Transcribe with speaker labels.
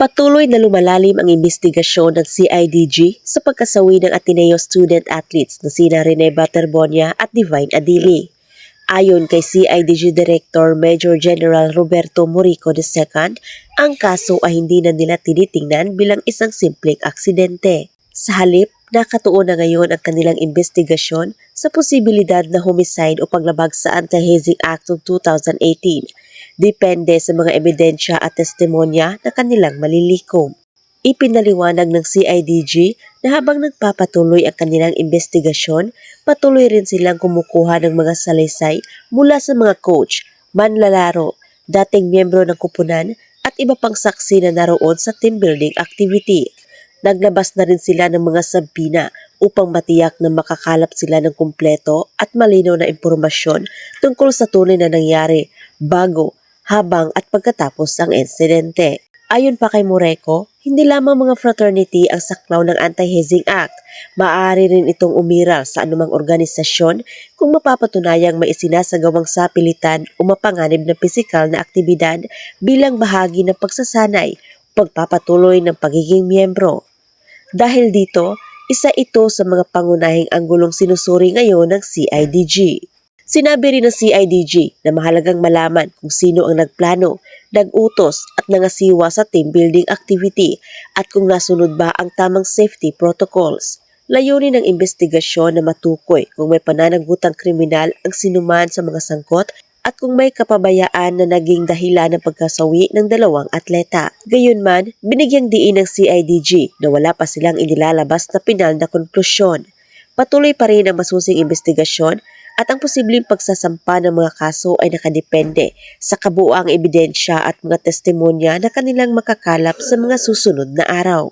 Speaker 1: Patuloy na lumalalim ang investigasyon ng CIDG sa pagkasawi ng Ateneo student athletes na sina Rene Baterbonia at Divine Adili. Ayon kay CIDG Director Major General Roberto Morico II, ang kaso ay hindi na nila tinitingnan bilang isang simpleng aksidente. Sa halip, nakatuon na ngayon ang kanilang investigasyon sa posibilidad na homicide o paglabag sa Anti-Hazing Act of 2018. Depende sa mga ebidensya at testimonya na kanilang malilikom. Ipinaliwanag ng CIDG na habang nagpapatuloy ang kanilang investigasyon, patuloy rin silang kumukuha ng mga salaysay mula sa mga coach, manlalaro, dating miyembro ng kupunan at iba pang saksi na naroon sa team building activity. Naglabas na rin sila ng mga sabina upang matiyak na makakalap sila ng kumpleto at malinaw na impormasyon tungkol sa tunay na nangyari bago, habang at pagkatapos ang insidente. Ayon pa kay Morico, hindi lamang mga fraternity ang saklaw ng Anti-Hazing Act. Maaari rin itong umiral sa anumang organisasyon kung mapapatunayang may isinasagawang sapilitan o mapanganib na pisikal na aktibidad bilang bahagi ng pagsasanay, pagpapatuloy ng pagiging miyembro. Dahil dito, isa ito sa mga pangunahing anggulong sinusuri ngayon ng CIDG. Sinabi rin ng CIDG na mahalagang malaman kung sino ang nagplano, nag-utos at nangasiwa sa team building activity at kung nasunod ba ang tamang safety protocols. Layunin ng investigasyon na matukoy kung may pananagutang kriminal ang sinuman sa mga sangkot at kung may kapabayaan na naging dahilan ng pagkasawi ng dalawang atleta. Gayunman, binigyang diin ng CIDG na wala pa silang inilalabas na pinal na konklusyon. Patuloy pa rin ang masusing investigasyon at ang posibleng pagsasampa ng mga kaso ay nakadepende sa kabuuang ebidensya at mga testimonya na kanilang makakalap sa mga susunod na araw.